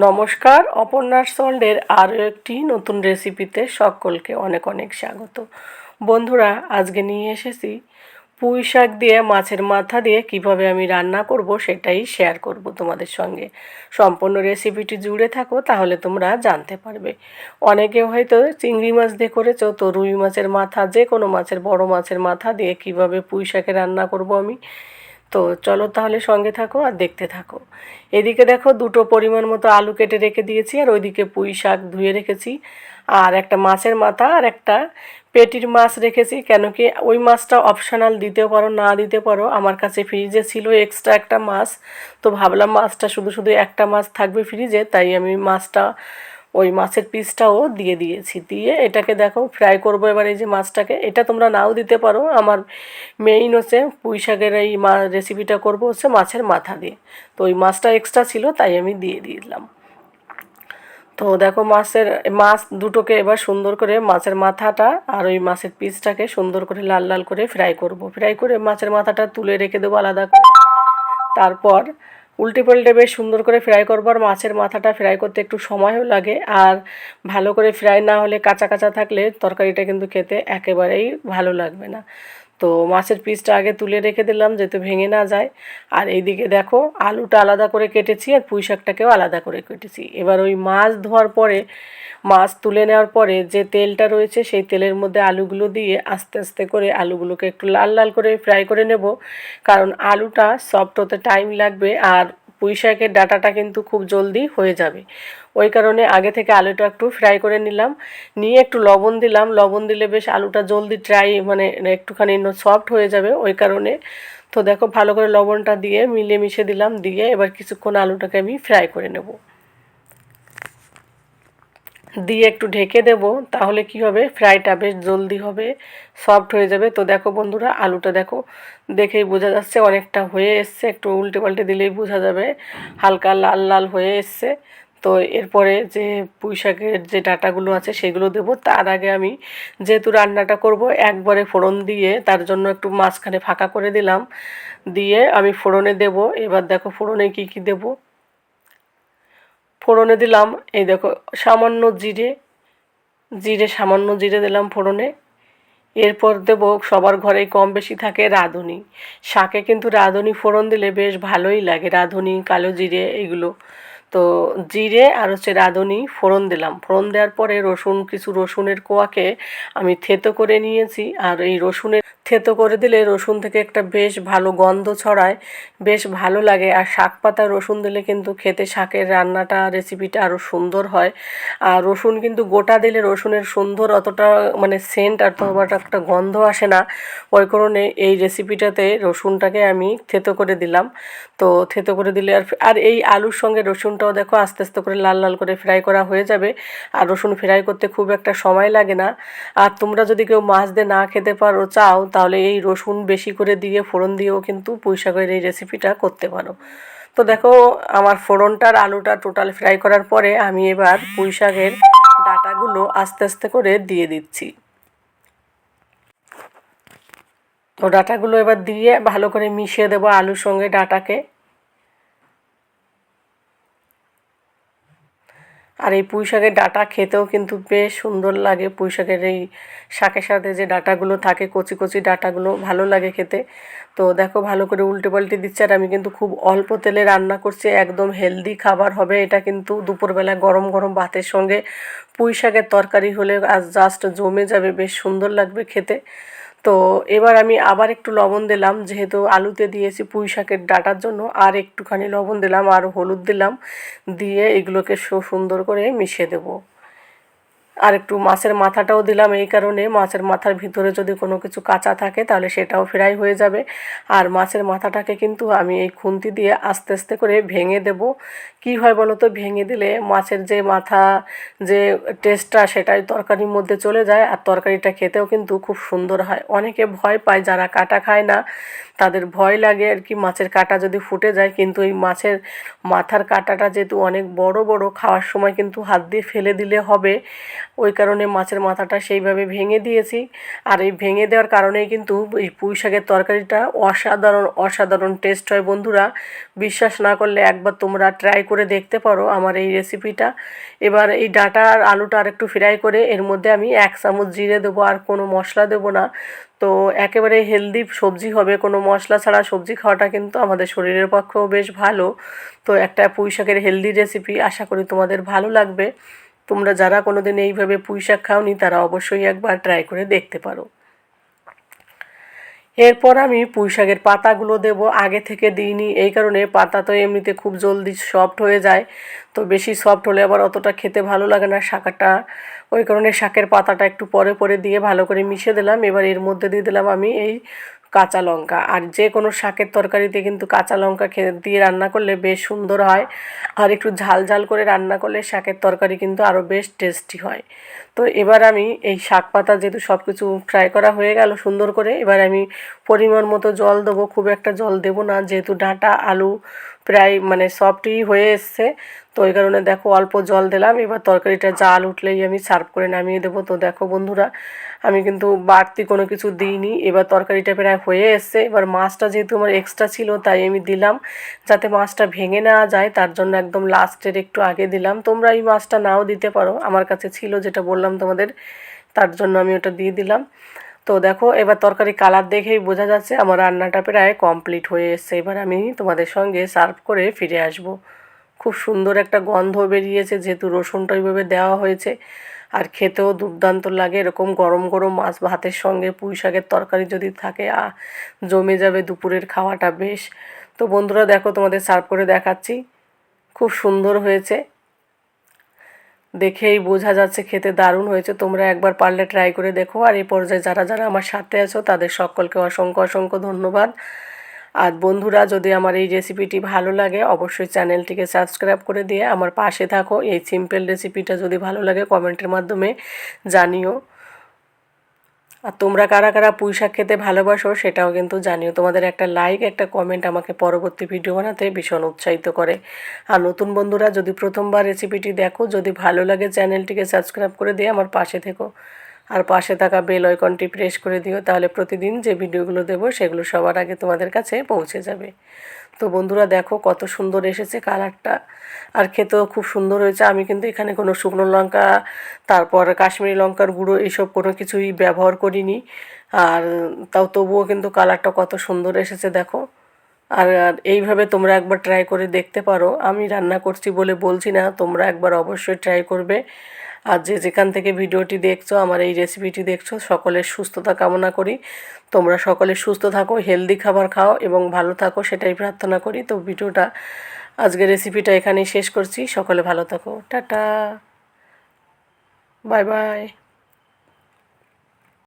নমস্কার, অপর্ণার ওয়ার্ল্ডের আরও একটি নতুন রেসিপিতে সকলকে অনেক অনেক স্বাগত। বন্ধুরা, আজকে নিয়ে এসেছি পুঁই শাক দিয়ে মাছের মাথা দিয়ে কিভাবে আমি রান্না করব সেটাই শেয়ার করব তোমাদের সঙ্গে। সম্পূর্ণ রেসিপিটি জুড়ে থাকো, তাহলে তোমরা জানতে পারবে। অনেকে হয়তো চিংড়ি মাছ দিয়ে করেছো, তো রুই মাছের মাথা, যে কোনো মাছের, বড় মাছের মাথা দিয়ে কিভাবে পুঁই শাকে রান্না করব আমি। তো চলো তাহলে সঙ্গে থাকো আর দেখতে থাকো। এদিকে দেখো, দুটো পরিমাণ মতো আলু কেটে রেখে দিয়েছি, আর ওইদিকে পুঁই শাক ধুয়ে রেখেছি, আর একটা মাছের মাথা আর একটা পেটির মাছ রেখেছি। কেন কি, ওই মাছটা অপশনাল, দিতেও পারো না দিতে পারো। আমার কাছে ফ্রিজে ছিল এক্সট্রা একটা মাছ, তো ভাবলাম মাছটা শুধু শুধু একটা মাছ থাকবে ফ্রিজে, তাই আমি মাছটা, ওই মাছের পিসটাও দিয়ে দিয়েছি। দিয়ে এটাকে দেখো ফ্রাই করবো এবার। এই যে মাছটাকে, এটা তোমরা নাও দিতে পারো। আমার মেইন হচ্ছে পুঁই শাকের এই রেসিপিটা করবো হচ্ছে মাছের মাথা দিয়ে, তো ওই মাছটা এক্সট্রা ছিল তাই আমি দিয়ে দিলাম। তো দেখো, মাছ দুটোকে এবার সুন্দর করে, মাছের মাথাটা আর ওই মাছের পিসটাকে সুন্দর করে লাল লাল করে ফ্রাই করব। ফ্রাই করে মাছের মাথাটা তুলে রেখে দেবো আলাদা করে। তারপর উল্টে পাল্টে বেশ সুন্দর করে ফ্রাই করবো। আর মাছের মাথাটা ফ্রাই করতে একটু সময়ও লাগে, আর ভালো করে ফ্রাই না হলে, কাঁচা কাঁচা থাকলে তরকারিটা কিন্তু খেতে একেবারেই ভালো লাগবে না। তো মাছের পিসটা আগে তুলে রেখে দিলাম যাতে ভেঙে না যায়। আর এইদিকে দেখো, আলুটা আলাদা করে কেটেছি আর পুঁই শাকটাকেও আলাদা করে কেটেছি। এবার ওই মাছ ধোয়ার পরে, মাছ তুলে নেওয়ার পরে যে তেলটা রয়েছে, সেই তেলের মধ্যে আলুগুলো দিয়ে আস্তে আস্তে করে আলুগুলোকে একটু লাল লাল করে ফ্রাই করে নেব, কারণ আলুটা সফট হতে টাইম লাগবে, আর পুঁই শাকের ডাঁটাটা কিন্তু খুব জলদি হয়ে যাবে। ওই কারণে আগে থেকে আলুটা একটু ফ্রাই করে নিলাম, নিয়ে একটু লবণ দিলাম। লবণ দিলে বেশ আলুটা জলদি মানে একটুখানি সফট হয়ে যাবে, ওই কারণে। তো দেখো, ভালো করে লবণটা দিয়ে মিশে দিলাম, দিয়ে এবার কিছুক্ষণ আলুটাকে আমি ফ্রাই করে নেব, দিয়ে একটু ঢেকে দেব। তাহলে কি হবে, ফ্রাইটা বেশ জলদি হবে, সফট হয়ে যাবে। তো দেখো বন্ধুরা, আলুটা দেখো, দেখেই বোঝা যাচ্ছে অনেকটা হয়ে এসছে। একটু উল্টে পাল্টে দিলেই বোঝা যাবে হালকা লাল লাল হয়ে এসছে। তো এরপরে যে পুঁই শাকের যে ডাঁটাগুলো আছে সেগুলো দেবো। তার আগে আমি যেহেতু রান্নাটা করব একবারে ফোড়ন দিয়ে, তার জন্য একটু মাঝখানে ফাঁকা করে দিলাম, দিয়ে আমি ফোড়নে দেব। এবার দেখো ফোড়নে কি কি দেব। ফোড়নে দিলাম, এই দেখো, সামান্য জিরে, সামান্য জিরে দিলাম ফোড়নে। এরপর দেব, সবার ঘরেই কম বেশি থাকে রাঁধুনি। শাকে কিন্তু রাঁধুনি ফোড়ন দিলে বেশ ভালোই লাগে, রাঁধুনি, কালো জিরে এগুলো। তো জিরে আর হচ্ছে রাঁধুনি ফোড়ন দিলাম। ফোড়ন দেওয়ার পরে কিছু রসুনের কোয়াকে আমি থেতো করে নিয়েছি, আর এই রসুনের থেতো করে দিলে রসুন থেকে একটা বেশ ভালো গন্ধ ছড়ায়, বেশ ভালো লাগে। আর শাক পাতা রসুন দিলে কিন্তু খেতে শাকের রান্নাটা, রেসিপিটা আরও সুন্দর হয়। আর রসুন কিন্তু গোটা দিলে রসুনের সুন্দর অতটা মানে সেন্ট আর তো একটা গন্ধ আসে না, ওই কারণে এই রেসিপিটাতে রসুনটাকে আমি থেতো করে দিলাম। তো থেতো করে দিলে আর এই আলুর সঙ্গে রসুনটাও দেখো আস্তে আস্তে করে লাল লাল করে ফ্রাই করা হয়ে যাবে। আর রসুন ফ্রাই করতে খুব একটা সময় লাগে না। আর তোমরা যদি কেউ মাছ দিয়ে না খেতে পারো, চাও, তাহলে এই রসুন বেশি করে দিয়ে ফোড়ন দিয়েও কিন্তু পুঁই শাকের এই রেসিপিটা করতে পারো। তো দেখো, আমার ফোড়নটার আলুটা টোটাল ফ্রাই করার পরে আমি এবার পুঁই শাকের ডাঁটাগুলো আস্তে আস্তে করে দিয়ে দিচ্ছি। তো ডাঁটাগুলো এবার দিয়ে ভালো করে মিশিয়ে দেবো আলুর সঙ্গে ডাঁটাকে। আর এই পুঁই শাকের ডাঁটা খেতেও কিন্তু বেশ সুন্দর লাগে। পুঁই শাকের এই শাকের সাথে যে ডাঁটাগুলো থাকে, কচি কচি ডাঁটাগুলো, ভালো লাগে খেতে। তো দেখো, ভালো করে উল্টে পাল্টে দিচ্ছে। আর আমি কিন্তু খুব অল্প তেলে রান্না করছি, একদম হেলদি খাবার হবে এটা। কিন্তু দুপুরবেলা গরম গরম ভাতের সঙ্গে পুঁই শাকের তরকারি হলে আজ জাস্ট জমে যাবে, বেশ সুন্দর লাগবে খেতে। তো এবার আমি আবার একটু লবণ দিলাম, যেহেতু আলুতে দিয়েছি পুঁই শাকের ডাঁটার জন্য, আর একটুখানি লবণ দিলাম, আর হলুদ দিলাম, দিয়ে এগুলোকে সুন্দর করে মিশিয়ে দেবো। আর একটু মাছের মাথাটাও দিলাম, এই কারণে মাছের মাথার ভিতরে যদি কোনো কিছু কাঁচা থাকে তাহলে সেটাও ফ্রাই হয়ে যাবে। আর মাছের মাথাটাকে কিন্তু আমি এই খুন্তি দিয়ে আস্তে আস্তে করে ভেঙে দেব। কি হয় বলো তো, ভেঙে দিলে মাছের যে মাথা, যে টেস্টটা, সেটাই তরকারির মধ্যে চলে যায়, আর তরকারিটা খেতেও কিন্তু খুব সুন্দর হয়। অনেকে ভয় পায় যারা কাটা খায় না, তাদের ভয় লাগে আর কি মাছের কাঁটা যদি ফুটে যায়, কিন্তু এই মাছের মাথার কাঁটাটা যেহেতু অনেক বড় বড়, খাওয়ার সময় কিন্তু হাত দিয়ে ফেলে দিলে হবে, ওই কারণে মাছের মাথাটা সেইভাবে ভেঙে দিয়েছি। আর এই ভেঙে দেওয়ার কারণেই কিন্তু এই পুঁই শাকের তরকারিটা অসাধারণ অসাধারণ টেস্ট হয় বন্ধুরা। বিশ্বাস না করলে একবার তোমরা ট্রাই করে দেখতে পারো আমার এই রেসিপিটা। এবার এই ডাঁটা আর আলুটা আর একটু ফ্রাই করে এর মধ্যে আমি 1 চামচ জিরে দেবো, আর কোনো মশলা দেবো না। তো একেবারে হেলদি সবজি হবে, কোনো মশলা ছাড়া সবজি খাওয়াটা কিন্তু আমাদের শরীরের পক্ষেও বেশ ভালো। তো একটা পুঁই শাকের হেলদি রেসিপি, আশা করি তোমাদের ভালো লাগবে। তোমরা যারা কোনো দিন এইভাবে পুঁই শাক খাওনি তারা অবশ্যই একবার ট্রাই করে দেখতে পারো। এরপর আমি পুঁই শাকের পাতাগুলো দেব, আগে থেকে দিইনি এই কারণে। পাতা তো এমনিতে খুব জলদি সফট হয়ে যায়, তো বেশি সফট হলে আবার অতটা খেতে ভালো লাগে না শাকটা, ওই কারণে শাকের পাতাটা একটু পরে পরে দিয়ে ভালো করে মিশিয়ে দিলাম। এবার এর মধ্যে দিয়ে দিলাম আমি এই কাঁচা লঙ্কা। আর যে কোনো শাকের তরকারিতে কিন্তু কাঁচা লঙ্কা দিয়ে রান্না করলে বেশ সুন্দর হয়, আর একটু ঝাল ঝাল করে রান্না করলে শাকের তরকারি কিন্তু আরও বেশ টেস্টি হয়। তো এবার আমি এই শাক পাতা যেহেতু সব কিছু ফ্রাই করা হয়ে গেল সুন্দর করে, এবার আমি পরিমাণ মতো জল দেবো, খুব একটা জল দেবো না, যেহেতু ডাঁটা আলু প্রায় মানে সফটই হয়ে এসছে, তো ওই কারণে দেখো অল্প জল দিলাম। এবার তরকারিটা জাল উঠলেই আমি সার্ভ করে নামিয়ে দেবো। তো দেখো বন্ধুরা, আমি কিন্তু বাড়তি কোনো কিছু দিইনি। এবার তরকারিটা প্রায় হয়ে এসছে। এবার মাছটা যেহেতু আমার এক্সট্রা ছিল তাই আমি দিলাম, যাতে মাছটা ভেঙে নেওয়া যায় তার জন্য একদম লাস্টের একটু আগে দিলাম। তোমরা এই মাছটা নাও দিতে পারো, আমার কাছে ছিল যেটা বললাম তোমাদের, তার জন্য আমি ওটা দিয়ে দিলাম। তো দেখো এবার তরকারি কালার দেখেই বোঝা যাচ্ছে আমার রান্নাটা প্রায় কমপ্লিট হয়ে এসছে। এবার আমি তোমাদের সঙ্গে সার্ভ করে ফিরে আসব। খুব সুন্দর একটা গন্ধ বেরিয়েছে, যেহেতু রসুনটা ওইভাবে দেওয়া হয়েছে, আর খেতেও দুর্দান্ত লাগে। এরকম গরম গরম মাছ ভাতের সঙ্গে পুঁই শাকের তরকারি যদি থাকে, জমে যাবে দুপুরের খাওয়াটা বেশ। তো বন্ধুরা দেখো তোমাদের সার্ভ করে দেখাচ্ছি, খুব সুন্দর হয়েছে, দেখেই বোঝা যাচ্ছে খেতে দারুণ হয়েছে। তোমরা একবার পারলে ট্রাই করে দেখো। আর এই পর্যায়ে যারা যারা আমার সাথে আছো তাদের সকলকে অসংখ্য অসংখ্য ধন্যবাদ। আর বন্ধুরা, যদি আমার এই রেসিপিটি ভালো লাগে অবশ্যই চ্যানেলটিকে সাবস্ক্রাইব করে দিয়ে আমার পাশে থাকো। এই সিম্পল রেসিপিটা যদি ভালো লাগে কমেন্টের মাধ্যমে জানিও। আর তোমরা কারা কারা পুঁই শাক খেতে ভালোবাসো সেটাও কিন্তু জানিও। তোমাদের একটা লাইক একটা কমেন্ট আমাকে পরবর্তী ভিডিও বানাতে ভীষণ উৎসাহিত করে। আর নতুন বন্ধুরা যদি প্রথমবার রেসিপিটি দেখো, যদি ভালো লাগে চ্যানেলটিকে সাবস্ক্রাইব করে দিয়ে আমার পাশে থেকো, আর পাশে থাকা বেল আইকনটি প্রেস করে দিও, তাহলে প্রতিদিন যে ভিডিওগুলো দেবো সেগুলো সবার আগে তোমাদের কাছে পৌঁছে যাবে। তো বন্ধুরা দেখো কত সুন্দর এসেছে কালারটা, আর খেতেও খুব সুন্দর হয়েছে। আমি কিন্তু এখানে কোনো শুকনো লঙ্কা, তারপর কাশ্মীরি লঙ্কার গুঁড়ো এইসব কোনো কিছুই ব্যবহার করিনি। আর তবুও কিন্তু কালারটা কত সুন্দর এসেছে দেখো। আর এইভাবে তোমরা একবার ট্রাই করে দেখতে পারো। আমি রান্না করছি বলে বলছি না, তোমরা একবার অবশ্যই ট্রাই করবে। আর যে যেখান থেকে ভিডিওটি দেখছো, আমার এই রেসিপিটি দেখছো, সকলের সুস্থতা কামনা করি। তোমরা সকলে সুস্থ থাকো, হেলদি খাবার খাও এবং ভালো থাকো, সেটাই প্রার্থনা করি। তো ভিডিওটা, আজকের রেসিপিটা এখানেই শেষ করছি। সকলে ভালো থাকো, টাটা, বাই বাই।